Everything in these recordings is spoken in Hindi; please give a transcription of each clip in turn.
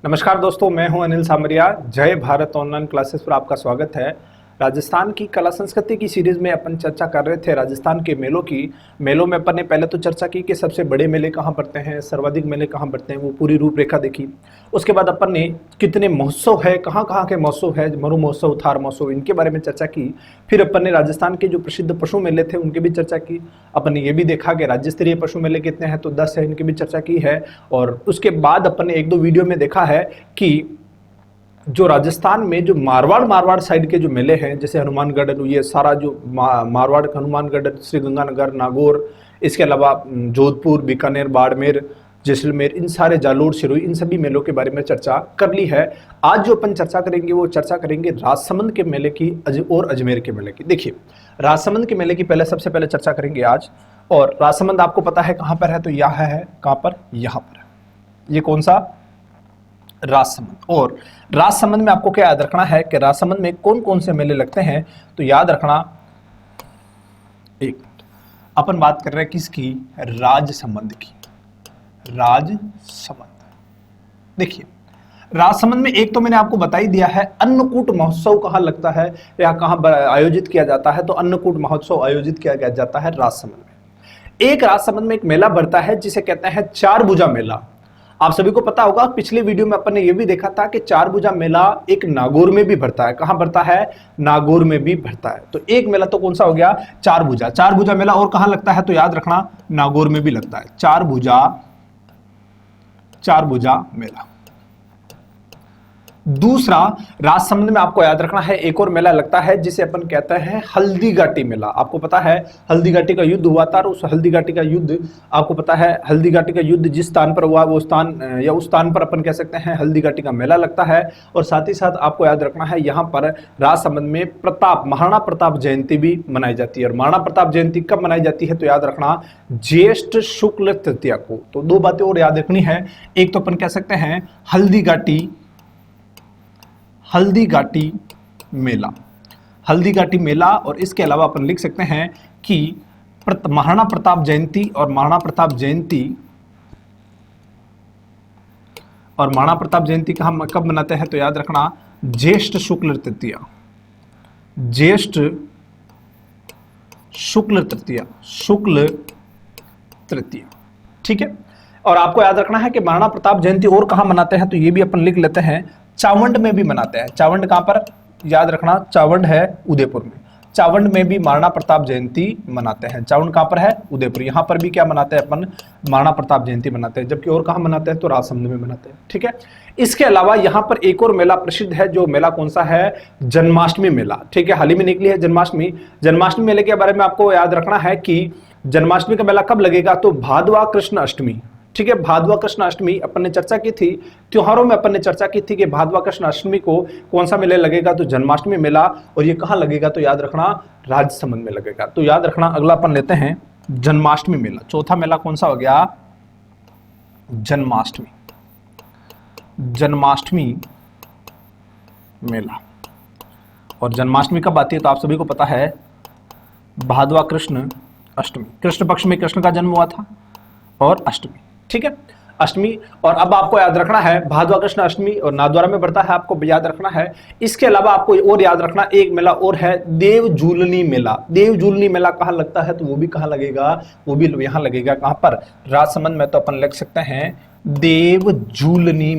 नमस्कार दोस्तों, मैं हूं अनिल सामरिया। जय भारत ऑनलाइन क्लासेस पर आपका स्वागत है। राजस्थान की कला संस्कृति की सीरीज में अपन चर्चा कर रहे थे राजस्थान के मेलों की। मेलों में अपन ने पहले तो चर्चा की कि सबसे बड़े मेले कहाँ पड़ते हैं, सर्वाधिक मेले कहाँ पड़ते हैं, वो पूरी रूपरेखा देखी। उसके बाद अपन ने कितने महोत्सव है, कहाँ कहाँ के महोत्सव है, मरु महोत्सव, थार महोत्सव, इनके बारे में चर्चा की। फिर अपन ने राजस्थान के जो प्रसिद्ध पशु मेले थे उनकी भी चर्चा की। अपन ने ये भी देखा कि राज्य स्तरीय पशु मेले कितने हैं, तो 10 है, इनकी भी चर्चा की है। और उसके बाद अपन ने एक दो वीडियो में देखा है कि जो राजस्थान में जो मारवाड़ साइड के जो मेले हैं, जैसे हनुमानगढ़, ये सारा जो मारवाड़, हनुमानगढ़, श्रीगंगानगर, नागौर, इसके अलावा जोधपुर, बीकानेर, बाड़मेर, जैसलमेर, इन सारे, जालोर, सिरोही, इन सभी मेलों के बारे में चर्चा कर ली है। आज जो अपन चर्चा करेंगे वो चर्चा करेंगे राजसमंद के मेले की और अजमेर के मेले की। देखिए, राजसमंद के मेले की सबसे पहले चर्चा करेंगे आज। और राजसमंद आपको पता है कहाँ पर है, तो यह है, कहाँ पर, यहाँ पर। ये कौन सा? राजसमंद। और राजसमंद में आपको क्या याद रखना है कि राजसमंद में कौन कौन से मेले लगते हैं, तो याद रखना। एक अपन बात कर रहे हैं किसकी? राजसमंद की। राजसमंद, देखिए राजसमंद में एक तो मैंने आपको बता ही दिया है, अन्नकूट महोत्सव कहाँ लगता है या कहाँ आयोजित किया जाता है, तो अन्नकूट महोत्सव आयोजित किया जाता है राजसमंद में। एक राजसमंद में एक मेला भरता है जिसे कहते हैं चार भुजा मेला। आप सभी को पता होगा, पिछले वीडियो में अपन ने यह भी देखा था कि चार भुजा मेला एक नागौर में भी भरता है। कहां भरता है? नागौर में भी भरता है। तो एक मेला तो कौन सा हो गया? चार भुजा मेला। और कहां लगता है, तो याद रखना, नागौर में भी लगता है चार भुजा मेला। दूसरा, राजसमंद में आपको याद रखना है एक और मेला लगता है जिसे अपन कहते हैं हल्दी घाटी मेला। आपको पता है हल्दी घाटी का युद्ध हुआ था, और उस हल्दी घाटी का युद्ध, आपको पता है हल्दी घाटी का युद्ध जिस स्थान पर हुआ वो स्थान, या उस स्थान पर अपन कह सकते हैं हल्दी घाटी का मेला लगता है। और साथ ही साथ आपको याद रखना है यहाँ पर राजसमंद में महाराणा प्रताप जयंती भी मनाई जाती है। और महाराणा प्रताप जयंती कब मनाई जाती है, तो याद रखना ज्येष्ठ शुक्ल तृतीया को। तो दो बातें और याद रखनी है। एक तो अपन कह सकते हैं हल्दी घाटी मेला, और इसके अलावा अपन लिख सकते हैं कि महाराणा प्रताप जयंती और महाराणा प्रताप जयंती कब मनाते हैं, तो याद रखना ज्येष्ठ शुक्ल तृतीया। ठीक है। और आपको याद रखना है कि महाराणा प्रताप जयंती और कहां मनाते हैं, तो ये भी अपन लिख लेते हैं, चावंड में भी मनाते हैं। चावंड कहां पर? याद रखना, चावंड है उदयपुर में। चावंड में भी महाराणा प्रताप जयंती मनाते हैं। चावंड कहां पर है? उदयपुर। यहां पर भी क्या मनाते हैं अपन? महाराणा प्रताप जयंती मनाते हैं। जबकि और कहां मनाते हैं, तो राजसमंद में मनाते हैं। ठीक है। इसके अलावा यहां पर एक और मेला प्रसिद्ध है, जो मेला कौन सा है? जन्माष्टमी मेला। ठीक है, हाल ही में निकली है जन्माष्टमी मेले के बारे में आपको याद रखना है कि जन्माष्टमी का मेला कब लगेगा, तो भादवा कृष्ण अष्टमी। ठीक है, भादवा कृष्ण अष्टमी अपन ने चर्चा की थी, त्योहारों में अपन ने चर्चा की थी कि भादवा कृष्ण अष्टमी को कौन सा मेला लगेगा, तो जन्माष्टमी मेला। और ये कहां लगेगा, तो याद रखना राजसमंद में लगेगा। तो याद रखना, अगला अपन लेते हैं जन्माष्टमी मेला। चौथा मेला कौन सा हो गया? जन्माष्टमी मेला। और जन्माष्टमी कब आती है, तो आप सभी को पता है भादवा कृष्ण अष्टमी। कृष्ण पक्ष में कृष्ण का जन्म हुआ था, और अष्टमी। ठीक है, अष्टमी। और अब आपको याद रखना है भादवा कृष्ण अष्टमी और नाथद्वारा में बढ़ता है, आपको याद रखना है। इसके अलावा आपको और याद रखना एक मेला और है, देवझूलनी मेला। देवझूलनी मेला कहां लगता है, तो वो भी कहां लगेगा, वो भी यहां लगेगा। कहां पर? राजसमंद में। तो अपन लिख सकते हैं देवझूलनी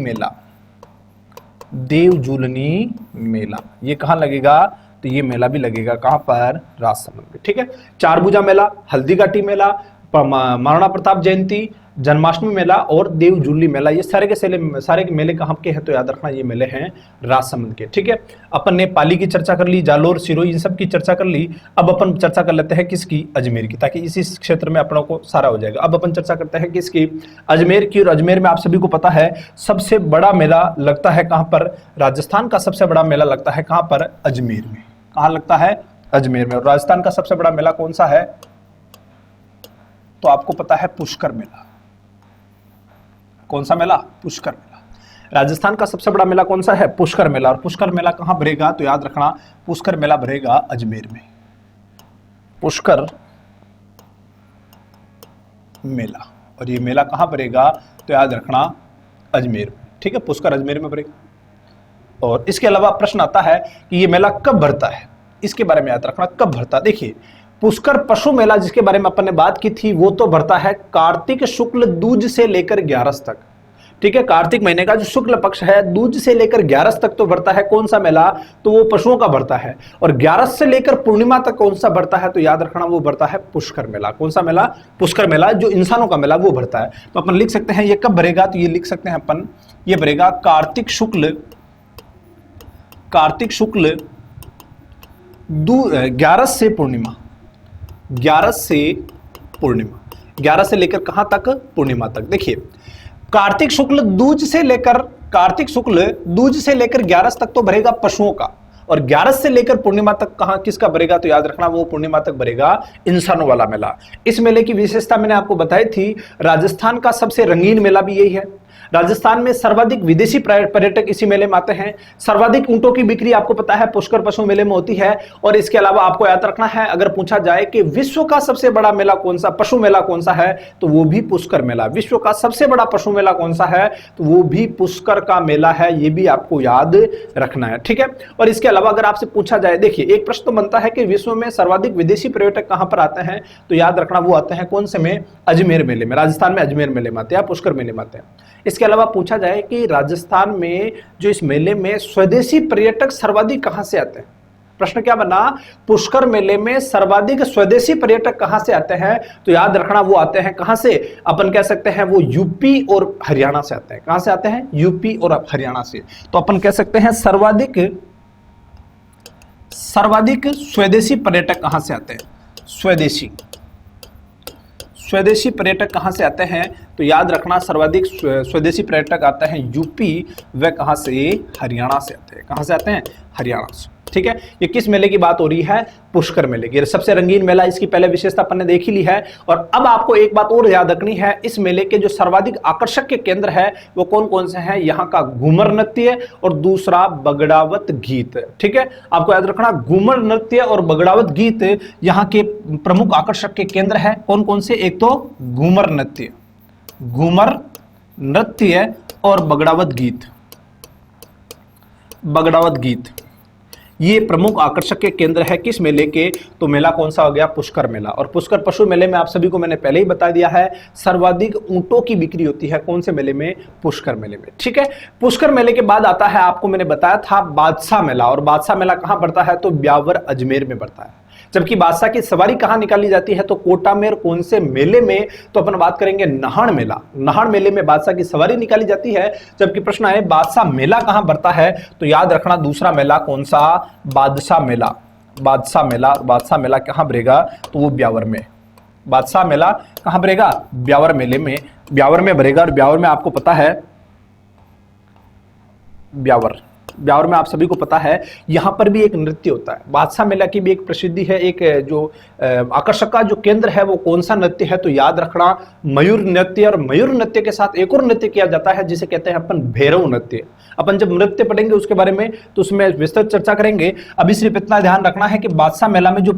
मेला। ये कहां लगेगा, तो ये मेला भी लगेगा कहां पर? राजसमंद में। ठीक है, चार भुजा मेला, हल्दी घाटी मेला, महाराणा प्रताप जयंती, जन्माष्टमी मेला और देवझूलनी मेला, ये सारे के मेले कहां के हैं, तो याद रखना ये मेले हैं राजसमंद के। ठीक है, अपन ने पाली की चर्चा कर ली, जालोर, सिरोही, इन सब की चर्चा कर ली। अब अपन चर्चा कर लेते हैं किसकी? अजमेर की, ताकि इसी क्षेत्र में अपनों को सारा हो जाएगा। अब अपन चर्चा करते हैं किसकी? अजमेर की। और अजमेर में आप सभी को पता है सबसे बड़ा मेला लगता है कहां पर? राजस्थान का सबसे बड़ा मेला लगता है कहां पर? अजमेर में। कहां लगता है? अजमेर में। और राजस्थान का सबसे बड़ा मेला कौन सा है, तो आपको पता है पुष्कर मेला। कौन सा मेला? पुष्कर मेला। राजस्थान का सबसे बड़ा मेला कौन सा है? पुष्कर मेला। और पुष्कर मेला कहां भरेगा, तो याद रखना पुष्कर मेला भरेगा अजमेर में। पुष्कर मेला। और ये मेला कहां भरेगा, तो याद रखना अजमेर में। ठीक है, पुष्कर अजमेर में भरेगा। और इसके अलावा प्रश्न आता है कि ये मेला कब भरता है, इसके बारे में याद रखना, कब भरता है। देखिए पुष्कर पशु मेला जिसके बारे में अपन ने बात की थी वो तो भरता है कार्तिक शुक्ल दूज से लेकर 11 तक, ठीक है। कार्तिक महीने का जो शुक्ल पक्ष है दूज से लेकर 11 तक तो भरता है कौन सा मेला, तो वो पशुओं का भरता है। और 11 से लेकर पूर्णिमा तक कौन सा भरता है, तो याद रखना वो भरता है पुष्कर मेला। कौन सा मेला, पुष्कर मेला, जो इंसानों का मेला वो भरता है। तो अपन लिख सकते हैं ये कब भरेगा, तो ये लिख सकते हैं अपन, ये भरेगा कार्तिक शुक्ल 11 से पूर्णिमा, 11 से पूर्णिमा, 11 से लेकर कहां तक, पूर्णिमा तक। देखिए कार्तिक शुक्ल दूज से लेकर 11 तक तो भरेगा पशुओं का, और 11 से लेकर पूर्णिमा तक कहां किसका भरेगा, तो याद रखना वो पूर्णिमा तक भरेगा इंसानों वाला मेला। इस मेले की विशेषता मैंने आपको बताई थी, राजस्थान का सबसे रंगीन मेला भी यही है। राजस्थान में सर्वाधिक विदेशी पर्यटक इसी मेले में आते हैं। सर्वाधिक ऊंटों की बिक्री आपको पता है पुष्कर पशु मेले में होती है। और इसके अलावा आपको याद रखना है, अगर पूछा जाए कि विश्व का सबसे बड़ा मेला कौन सा, पशु मेला कौन सा है, तो वो भी पुष्कर मेला। विश्व का सबसे बड़ा पशु मेला कौन सा है, तो वो भी पुष्कर का मेला है। ये भी आपको याद रखना है, ठीक है। और इसके अलावा अगर आपसे पूछा जाए, देखिए एक प्रश्न तो बनता है कि विश्व में सर्वाधिक विदेशी पर्यटक कहां पर आते हैं, तो याद रखना वो आते हैं कौन से में, अजमेर मेले में। राजस्थान में अजमेर मेले में आते हैं, पुष्कर मेले में आते हैं। इसके अलावा पूछा जाए कि राजस्थान में जो इस मेले में स्वदेशी पर्यटक सर्वाधिक कहां से आते हैं, प्रश्न क्या बना, पुष्कर मेले में सर्वाधिक स्वदेशी पर्यटक कहां से आते हैं, तो याद रखना वो आते हैं कहां से, अपन कह सकते हैं वो यूपी और हरियाणा से आते हैं। कहां से आते हैं, यूपी और हरियाणा से। तो अपन कह सकते हैं सर्वाधिक स्वदेशी पर्यटक कहां से आते हैं, स्वदेशी पर्यटक कहां से आते हैं, तो याद रखना सर्वाधिक स्वदेशी पर्यटक आते हैं यूपी, व कहां से, हरियाणा से आते हैं। कहां से आते हैं, हरियाणा से, ठीक है। ये किस मेले की बात हो रही है, पुष्कर मेले की। सबसे रंगीन मेला, इसकी पहले विशेषता अपन ने देख ही ली है। और अब आपको एक बात और याद रखनी है, इस मेले के जो सर्वाधिक आकर्षक के केंद्र है वो कौन कौन से हैं, यहाँ का घूमर नृत्य और दूसरा बगड़ावत गीत, ठीक है। आपको याद रखना घूमर नृत्य और बगड़ावत गीत यहाँ के प्रमुख आकर्षक के केंद्र है। कौन कौन से, एक तो घूमर नृत्य और बगड़ावत गीत, ये प्रमुख आकर्षक के केंद्र है किस मेले के, तो मेला कौन सा हो गया, पुष्कर मेला। और पुष्कर पशु मेले में आप सभी को मैंने पहले ही बता दिया है, सर्वाधिक ऊंटों की बिक्री होती है कौन से मेले में, पुष्कर मेले में, ठीक है। पुष्कर मेले के बाद आता है, आपको मैंने बताया था बादशाह मेला। और बादशाह मेला कहां पड़ता है, तो ब्यावर अजमेर में पड़ता है। जबकि बादशाह की सवारी कहां निकाली जाती है, तो कोटा में। और कौन से मेले में, तो अपन बात करेंगे नाहन मेला। नाहन मेले में बादशाह की सवारी निकाली जाती है। जबकि प्रश्न है बादशाह मेला कहां भरता है, तो याद रखना दूसरा मेला कौन सा, बादशाह मेला कहां भरेगा, तो वो ब्यावर में। बादशाह मेला कहां भरेगा, ब्यावर मेले में, ब्यावर में भरेगा। और ब्यावर में आपको पता है, ब्यावर में आप सभी को पता है यहां पर भी एक नृत्य होता है। बादशाह मेला की भी एक प्रसिद्धि है, एक जो आकर्षक का जो केंद्र है वो कौन सा नृत्य है, तो याद रखना मयूर नृत्य। और मयूर नृत्य के साथ एक और नृत्य किया जाता है जिसे कहते हैं अपन भैरव नृत्य। अपन जब नृत्य पढ़ेंगे उसके बारे में तो उसमें विस्तृत चर्चा करेंगे। अभी सिर्फ इतना ध्यान रखना है कि बादशाह मेला में जो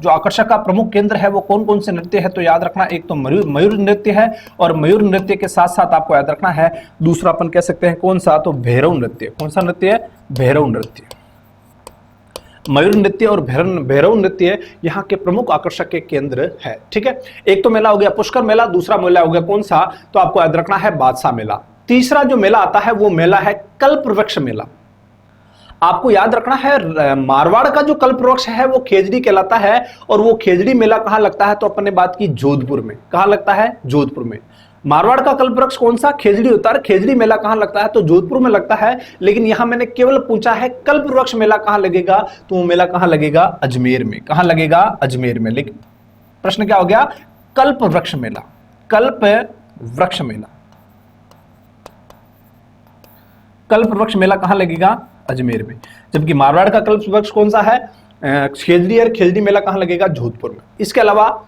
आकर्षक का प्रमुख केंद्र है वो कौन कौन से नृत्य है, तो याद रखना एक तो मयूर नृत्य है। और मयूर नृत्य के साथ साथ आपको याद रखना है दूसरा अपन कह सकते हैं कौन सा, तो भैरव नृत्य। कौन सा नृत्य है, भैरव नृत्य। मयूर नृत्य और भैरव नृत्य यहाँ के प्रमुख आकर्षक के केंद्र है, ठीक है। एक तो मेला हो गया पुष्कर मेला, दूसरा मेला हो गया कौन सा, तो आपको याद रखना है बादशाह मेला। तीसरा जो मेला आता है वो मेला है कल्पवृक्ष मेला। आपको याद रखना है मारवाड़ का जो कल्पवृक्ष है वो खेजड़ी कहलाता है। और वो खेजड़ी मेला कहां लगता है, तो अपन ने बात की जोधपुर में। कहां लगता है, जोधपुर में। मारवाड़ का कल्पवृक्ष कौन सा, खेजड़ी होता है। खेजड़ी मेला कहां लगता है, तो जोधपुर में लगता है। लेकिन यहां मैंने केवल पूछा है कल्पवृक्ष मेला कहां लगेगा, तो वो मेला कहां लगेगा, अजमेर में। कहां लगेगा, अजमेर में। लेकिन प्रश्न क्या हो गया, कल्पवृक्ष मेला। कल्पवृक्ष मेला कहां लगेगा, अजमेर में। जबकि मारवाड़ का कल्पवृक्ष कौन सा है, खेजड़ी। और खेजड़ी मेला कहां लगेगा, जोधपुर में। इसके अलावा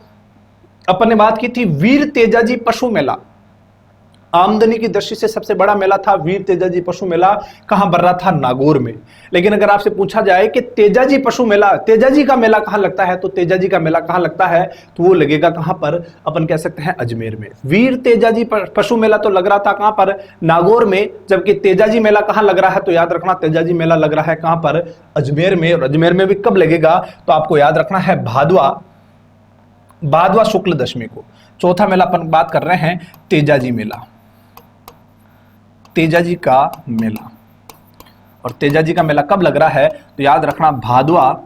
अपन ने बात की थी वीर तेजाजी पशु मेला। आमदनी की दृष्टि से सबसे बड़ा मेला था वीर तेजाजी पशु मेला, कहां बन रहा था? नागौर में। लेकिन अगर आपसे पूछा जाए कि तेजाजी पशु मेला, तेजाजी का मेला कहां लगता है, तो तेजाजी का मेला कहां लगता है, तो वो लगेगा कहां पर? अपन कह सकते हैं अजमेर में। वीर तेजाजी पशु मेला तो लग रहा था कहां पर? नागौर में। जबकि तेजाजी मेला कहां लग रहा है, तो याद रखना तेजाजी मेला लग रहा है कहां पर? अजमेर में। और अजमेर में भी कब लगेगा, तो आपको याद रखना है भादवा शुक्ल दशमी को। चौथा मेला अपन बात कर रहे हैं तेजाजी मेला, तेजाजी का मेला। और तेजाजी का मेला कब लग रहा है, तो याद रखना भादवा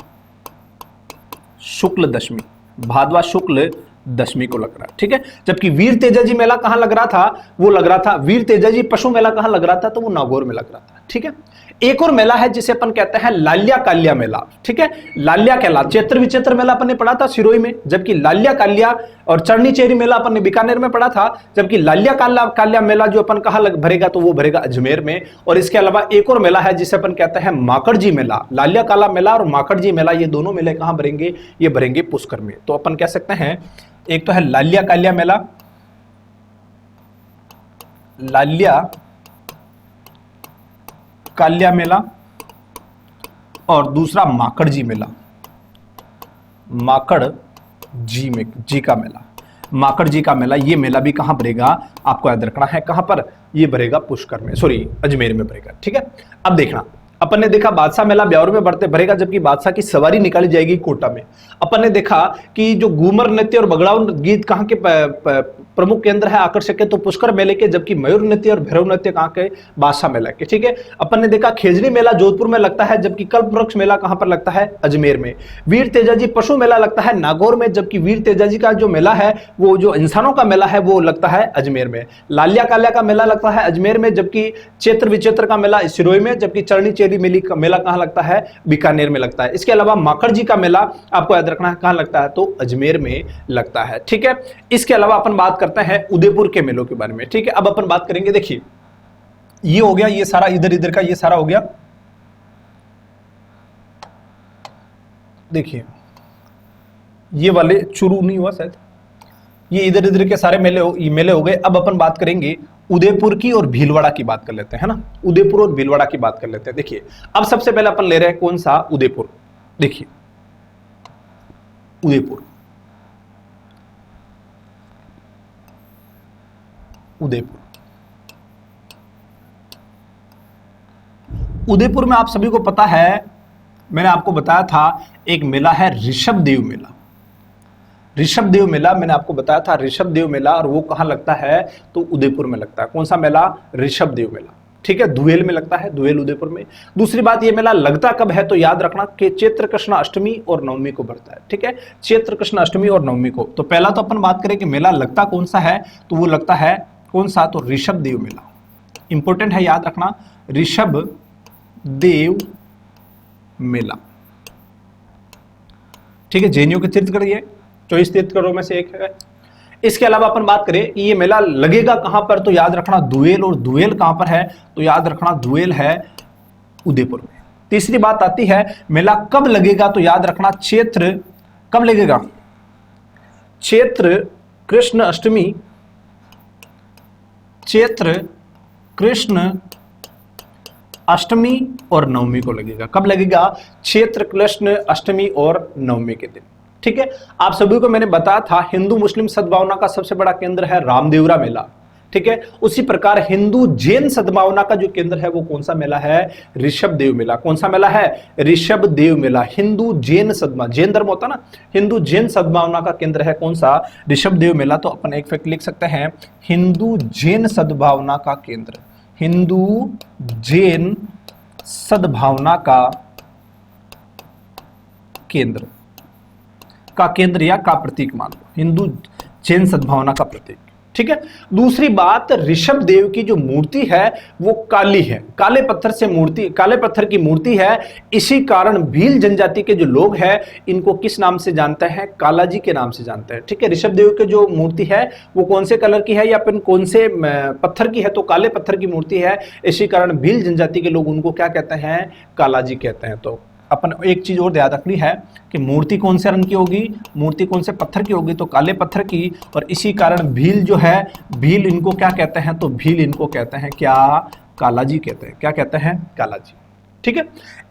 शुक्ल दशमी, भादवा शुक्ल दशमी को लग रहा है, ठीक है। जबकि वीर तेजाजी मेला कहां लग रहा था, वो लग रहा था, वीर तेजाजी पशु मेला कहां लग रहा था, तो वो नागौर में लग रहा था, ठीक है। एक और मेला है जिसे अपन कहते हैं लाल्या काल्या मेला, ठीक है। लाल्या काल्या, चैत्र विचैत्र मेला अपन ने पढ़ा था सिरोही में, जबकि लाल्या काल्या और चरनी चेरी मेला अपन ने बीकानेर में पढ़ा था। जबकि लाल्या काल्या मेला जो अपन कहां भरेगा, तो वो भरेगा अजमेर में। और इसके अलावा एक और मेला है जिसे अपन कहते हैं माकड़जी मेला। लाल्या काला मेला और माकड़जी मेला, ये दोनों मेले कहां भरेंगे, ये भरेंगे पुष्कर में। तो अपन कह सकते हैं एक तो है लाल्या काल्या मेला, लाल्या काल्या मेला, और दूसरा माकड़जी मेला, माकड़ जी का मेला। माकड़ जी का मेला, ये मेला भी कहां भरेगा, आपको याद रखना है कहां पर, ये भरेगा पुष्कर में, सॉरी अजमेर में भरेगा, ठीक है। अब देखना, अपन ने देखा बादशाह मेला ब्यावर में भरेगा, जबकि बादशाह की सवारी निकाली जाएगी कोटा में। अपन ने देखा कि जो घूमर नृत्य और बगड़ाऊ गीत कहां के प्रमुख केंद्र है, आकर्षक है, तो पुष्कर मेले के। जबकि मयूर नृत्य और भैरव नृत्य कहां के, बादशाह मेला के, ठीक है। अपन ने देखा खेजड़ी मेला जोधपुर में लगता है, जबकि कल्प वृक्ष मेला कहां पर लगता है, अजमेर में। वीर तेजाजी पशु मेला लगता है नागौर में, जबकि वीर तेजाजी का जो मेला है, वो जो इंसानों का मेला है, वो लगता है अजमेर में। लाल्या काल्या का मेला लगता है अजमेर में, जबकि चैत्र विचैत्र का मेला सिरोही में, जबकि चरनी चेरी मेली का मेला कहां लगता है, बीकानेर में लगता है। इसके अलावा माकड़ जी का मेला आपको याद रखना है कहां लगता है, तो अजमेर में लगता है, ठीक है। इसके अलावा अपन बात करते हैं उदयपुर के मेलों के बारे में, ठीक है। अब अपन बात करेंगे, देखिए ये हो गया, ये सारा इधर इधर का ये सारा हो गया, देखिए ये वाले शुरू नहीं हुआ शायद, ये इधर इधर के सारे मेले हो गए। अब अपन बात करेंगे उदयपुर की और भीलवाड़ा की बात कर लेते हैं, है ना। उदयपुर और भीलवाड़ा की बात कर लेते हैं। देखिए अब सबसे पहले अपन ले रहे हैं कौन सा, उदयपुर। देखिए उदयपुर, उदयपुर, उदयपुर में आप सभी को पता है, मैंने आपको बताया था एक मेला है ऋषभदेव मेला। ऋषभदेव मेला मैंने आपको बताया था, ऋषभदेव मेला, और वो कहां लगता है, तो उदयपुर में लगता है। कौन सा मेला, ऋषभदेव मेला, ठीक है। दुहेल में लगता है, दुहेल उदयपुर में। दूसरी बात, ये मेला लगता कब है, तो याद रखना कि चैत्र कृष्ण अष्टमी और नवमी को बढ़ता है, ठीक है। चैत्र कृष्ण अष्टमी और नवमी को। तो पहला तो अपन बात करें कि मेला लगता कौन सा है, तो वो लगता है कौन सा, तो ऋषभदेव मेला। इंपॉर्टेंट है, याद रखना, ऋषभदेव मेला, ठीक है। जैनियों के तीर्थगढ़, ये 24 तीर्थगढ़ों में से एक है। इसके अलावा अपन बात करें ये मेला लगेगा कहां पर, तो याद रखना दुहेल, और दुहेल कहां पर है, तो याद रखना दुहेल है उदयपुर में। तीसरी बात आती है मेला कब लगेगा, तो याद रखना चैत्र, कब लगेगा, चैत्र कृष्ण अष्टमी, चैत्र कृष्ण अष्टमी और नवमी को लगेगा। कब लगेगा, चैत्र कृष्ण अष्टमी और नवमी के दिन, ठीक है। आप सभी को मैंने बताया था हिंदू मुस्लिम सद्भावना का सबसे बड़ा केंद्र है रामदेवरा मेला, ठीक है। उसी प्रकार हिंदू जैन सद्भावना का जो केंद्र है वो कौन सा मेला है, ऋषभदेव मेला। कौन सा मेला है, ऋषभदेव मेला। हिंदू जैन सद्भावना, जैन धर्म होता ना, हिंदू जैन सद्भावना का केंद्र है कौन सा, ऋषभदेव मेला। तो अपन एक फैक्ट लिख सकते हैं, हिंदू जैन सद्भावना का केंद्र, हिंदू जैन सद्भावना का केंद्र, का केंद्र या का प्रतीक मान लो, हिंदू जैन सद्भावना का प्रतीक, ठीक है। दूसरी बात, ऋषभदेव की जो मूर्ति है वो काली है, काले पत्थर से मूर्ति, काले पत्थर की मूर्ति है। इसी कारण भील जनजाति के जो लोग हैं इनको किस नाम से जानते हैं, कालाजी के नाम से जानते हैं, ठीक है। ऋषभदेव की जो मूर्ति है वो कौन से कलर की है या फिर कौन से पत्थर की है, तो काले पत्थर की मूर्ति है। इसी कारण भील जनजाति के लोग उनको क्या कहते हैं, कालाजी कहते हैं। तो अपन एक चीज और याद रखनी है कि मूर्ति कौन से रंग की होगी, मूर्ति कौन से पत्थर की होगी, तो काले पत्थर की। और इसी कारण भील जो है, भील इनको क्या कहते हैं, तो भील इनको कहते हैं क्या, कालाजी कहते हैं। क्या कहते हैं, कालाजी। ठीक है।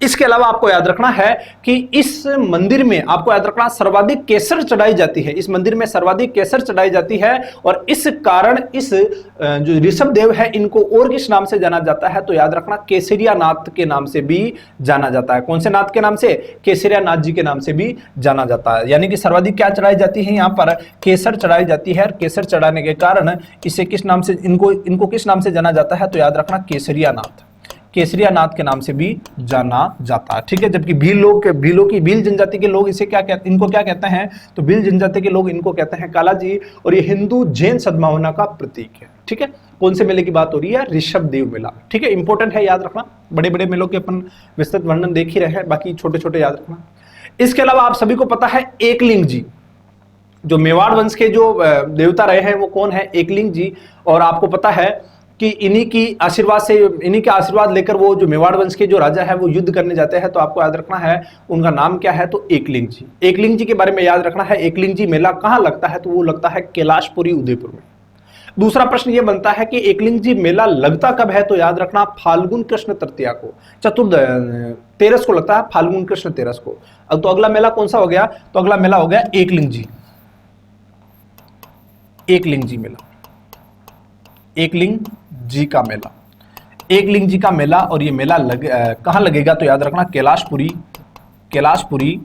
इसके अलावा आपको याद रखना है कि इस मंदिर में आपको याद रखना सर्वाधिक केसर चढ़ाई जाती है। इस मंदिर में सर्वाधिक केसर चढ़ाई जाती है और इस कारण इस जो ऋषभ देव है इनको और किस नाम से जाना जाता है, तो याद रखना केसरिया नाथ के नाम से भी जाना जाता है। कौन से नाथ के नाम से, केसरिया नाथ जी के नाम से भी जाना जाता है। यानी कि सर्वाधिक क्या चढ़ाई जाती है, यहाँ पर केसर चढ़ाई जाती है। केसर चढ़ाने के कारण इसे किस नाम से, इनको किस नाम से जाना जाता है, तो याद रखना केसरिया नाथ, केसरिया नाथ के नाम से भी जाना जाता है। ठीक है। जबकि भील जनजाति के लोग इसे क्या कहते, इनको क्या कहते हैं, तो भील जनजाति के लोग इनको कहते हैं कालाजी। और ये हिंदू जैन सद्भावना का प्रतीक है। ठीक है। कौन से मेले की बात हो रही है, ऋषभ देव मेला। ठीक है, इंपॉर्टेंट है, याद रखना। बड़े बड़े मेलों के अपन विस्तृत वर्णन देख ही रहे हैं, बाकी छोटे छोटे याद रखना। इसके अलावा आप सभी को पता है एकलिंग जी, जो मेवाड़ वंश के जो देवता रहे हैं वो कौन है, एकलिंग जी। और आपको पता है कि इन्हीं के आशीर्वाद लेकर वो जो मेवाड़ वंश के जो राजा है वो युद्ध करने जाते हैं। तो आपको याद रखना है उनका नाम क्या है, तो एकलिंग जी। एकलिंग जी के बारे में याद रखना है। एकलिंग जी मेला कहां लगता है, तो वो लगता है कैलाशपुरी उदयपुर में। दूसरा प्रश्न ये बनता है कि एकलिंग जी मेला लगता कब है, तो याद रखना फाल्गुन कृष्ण तृतीया को, तेरस को लगता है, फाल्गुन कृष्ण तेरस को। अब तो अगला मेला कौन सा हो गया, तो अगला मेला हो गया एकलिंग जी, एकलिंग जी मेला, एकलिंग जी का मेला, एकलिंग जी का मेला। और ये मेला कहां लगेगा, तो याद रखना कैलाशपुरी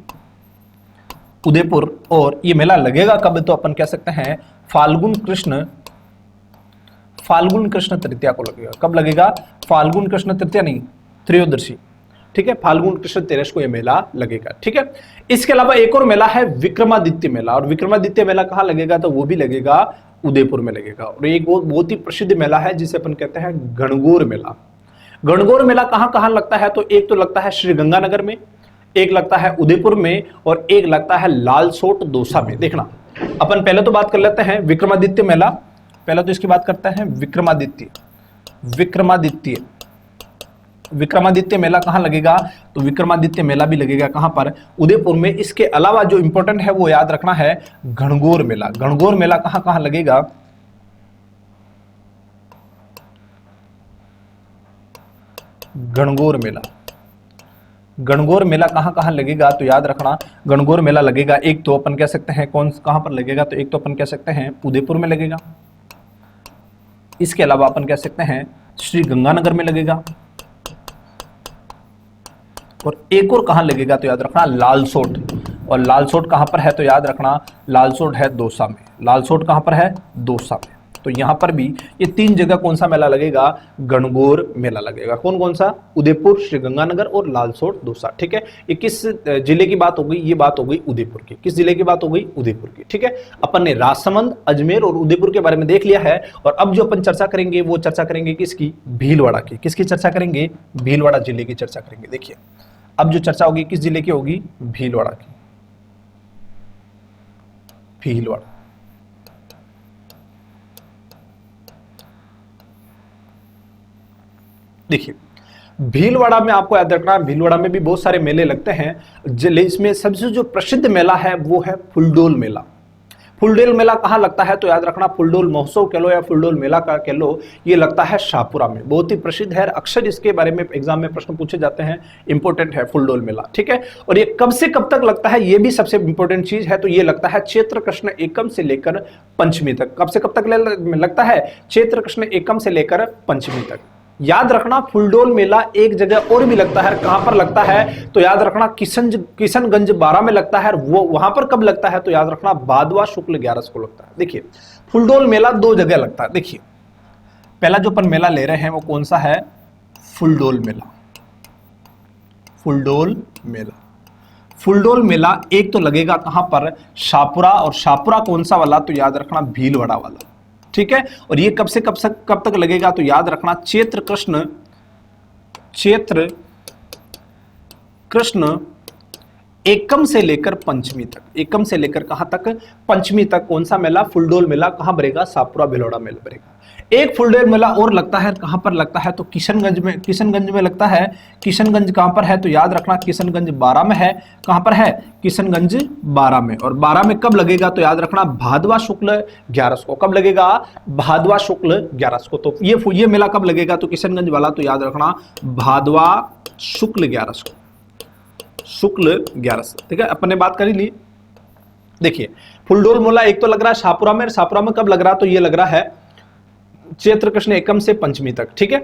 उदयपुर। और ये मेला लगेगा कब, तो अपन कह सकते हैं फाल्गुन कृष्ण तृतीया को लगेगा। कब लगेगा, फाल्गुन कृष्ण तृतीया नहीं, त्रयोदशी। ठीक है, फाल्गुन कृष्ण तेरस को यह मेला लगेगा। ठीक है। इसके अलावा एक और मेला है विक्रमादित्य मेला। और विक्रमादित्य मेला कहां लगेगा, तो वो भी लगेगा उदयपुर में लगेगा। और एक बहुत ही प्रसिद्ध मेला है जिसे अपन कहते हैं गणगौर मेला। गणगौर मेला कहां कहां लगता है, तो एक तो लगता है श्री गंगानगर में, एक लगता है उदयपुर में, और एक लगता है लालसोट दौसा में। देखना, अपन पहले तो बात कर लेते हैं विक्रमादित्य मेला। पहले तो इसकी बात करते हैं विक्रमादित्य मेला कहां लगेगा, तो विक्रमादित्य मेला भी लगेगा कहां पर, उदयपुर में। इसके अलावा जो इंपॉर्टेंट है वो याद रखना है गणगौर मेला। गणगौर मेला कहां कहां लगेगा, गणगौर मेला कहां कहां लगेगा, तो याद रखना गणगौर मेला लगेगा, एक तो अपन कह सकते हैं कहां पर लगेगा, तो एक तो अपन कह सकते हैं उदयपुर में लगेगा। इसके अलावा अपन कह सकते हैं श्री गंगानगर में लगेगा, और एक और कहां लगेगा, तो याद रखना लालसोट। और लालसोट कहां पर है, तो याद रखना लालसोट है दौसा में। लालसोट कहां पर है, दौसा में। तो यहां पर भी ये तीन जगह कौन सा मेला लगेगा, गणगौर मेला लगेगा। कौन सा, उदयपुर, श्री गंगानगर और लालसोट दौसा। ठीक है। ये किस जिले की बात हो गई, ये बात हो गई उदयपुर की। किस जिले की बात हो गई, उदयपुर की। ठीक है। अपन ने राजसमंद, अजमेर और उदयपुर के बारे में देख लिया है। और अब जो अपन चर्चा करेंगे वो चर्चा करेंगे किसकी, भीलवाड़ा की। किसकी चर्चा करेंगे, भीलवाड़ा जिले की चर्चा करेंगे। देखिए, अब जो चर्चा होगी किस जिले की होगी, भीलवाड़ा की, भीलवाड़ा। देखिए, भीलवाड़ा में आपको याद रखना, भीलवाड़ा में भी बहुत सारे मेले लगते हैं। इसमें सबसे जो प्रसिद्ध मेला है वो है फुलडोल मेला। फुलडोल मेला कहां लगता है, तो याद रखना फुलडोल महोत्सव कह लो या फुलडोल मेला का कह लो, ये लगता है शाहपुरा में। बहुत ही प्रसिद्ध है, अक्सर इसके बारे में एग्जाम में प्रश्न पूछे जाते हैं, इंपॉर्टेंट है फुलडोल मेला। ठीक है। और ये कब से कब तक लगता है, ये भी सबसे इंपॉर्टेंट चीज है। तो ये लगता है चैत्र कृष्ण एकम से लेकर पंचमी तक। कब से कब तक लगता है, चैत्र कृष्ण एकम से लेकर पंचमी तक। याद रखना फुलडोल मेला एक जगह और भी लगता है, कहां पर लगता है, तो याद रखना किशनगंज 12 में लगता है। वो वहां पर कब लगता है, तो याद रखना भादवा शुक्ल 11 को लगता है। देखिए, फुलडोल मेला दो जगह लगता है। देखिए, पहला जो अपन मेला ले रहे हैं वो कौन सा है, फुलडोल मेला। फुलडोल मेला एक तो लगेगा कहां पर, शाहपुरा। और शाहपुरा कौन सा वाला, तो याद रखना भीलवाड़ा वाला। ठीक है। और ये कब से कब तक लगेगा, तो याद रखना चैत्र कृष्ण एकम से लेकर पंचमी तक, एकम से लेकर कहां तक, पंचमी तक कौन सा मेला, फुलडोल मेला कहां भरेगा, शाहपुरा भिलौड़ा मेला भरेगा। एक फुलडोल मेला और लगता है, कहां पर लगता है, तो किशनगंज में, किशनगंज में लगता है। किशनगंज कहां पर है, तो याद रखना किशनगंज 12 में है। कहां पर है, किशनगंज 12 में। और 12 में कब लगेगा, तो याद रखना भादवा शुक्ल 11 को। कब लगेगा, भादवा शुक्ल 11 को। तो ये मेला कब लगेगा, तो किशनगंज वाला, तो याद रखना भादवा शुक्ल 11 को, शुक्ल 11। ठीक है, अपन ने बात करी ली। देखिए फुलडोल मेला एक तो लग रहा है शाहपुरा में, शाहपुरा में कब लग रहा है, तो ये लग रहा है चैत्र कृष्ण एकम से पंचमी तक। ठीक है,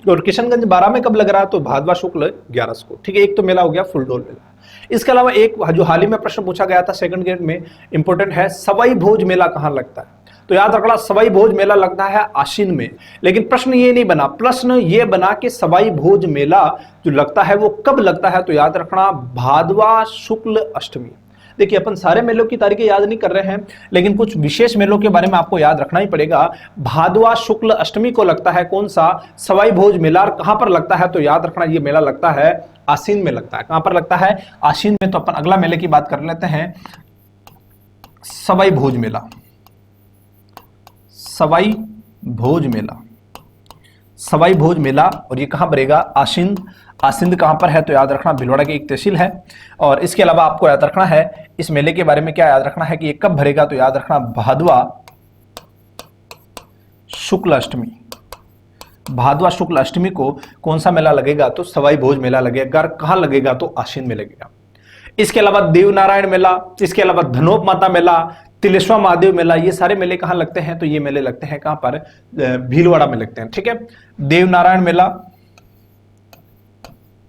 और किशनगंज 12 में कब लग रहा है, तो भादवा शुक्ल 11 को। ठीक है, एक तो मेला हो गया फुलडोल मेला। इसके अलावा एक जो हाल ही में प्रश्न पूछा गया था सेकंड ग्रेड में, इंपॉर्टेंट है, सवाई भोज मेला कहां लगता है, तो याद रखना सवाई भोज मेला लगता है आश्विन में। लेकिन प्रश्न ये नहीं बना, प्रश्न ये बना कि सवाई भोज मेला जो लगता है वो कब लगता है, तो याद रखना भादवा शुक्ल अष्टमी। देखिए अपन सारे मेलों की तारीखें याद नहीं कर रहे हैं, लेकिन कुछ विशेष मेलों के बारे में आपको याद रखना ही पड़ेगा। भादवा शुक्ल अष्टमी को लगता है कौन सा, सवाई भोज मेला। कहां पर लगता है, तो याद रखना ये मेला लगता है आश्विन में लगता है। कहां पर लगता है, आश्विन में। तो अपन अगला मेले की बात कर लेते हैं, सवाई भोज मेला। सवाई भोज मेला, सवाई भोज मेला, और ये कहां पड़ेगा, आश्विन। आसिंद कहां पर है, तो याद रखना भिलवाड़ा की एक तहसील है। और इसके अलावा आपको याद रखना है इस मेले के बारे में, क्या याद रखना है कि ये कब भरेगा, तो याद रखना भादवा शुक्ल अष्टमी। भादवा शुक्ल अष्टमी को कौन सा मेला लगेगा, तो सवाई भोज मेला लगेगा। कहां लगेगा, तो आश्विन में लगेगा। इसके अलावा देवनारायण मेला, इसके अलावा धनोप माता मेला, तिलेश्वर महादेव मेला, ये सारे मेले कहां लगते हैं, तो ये मेले लगते हैं कहां पर, भीलवाड़ा में लगते हैं। ठीक है, देवनारायण मेला,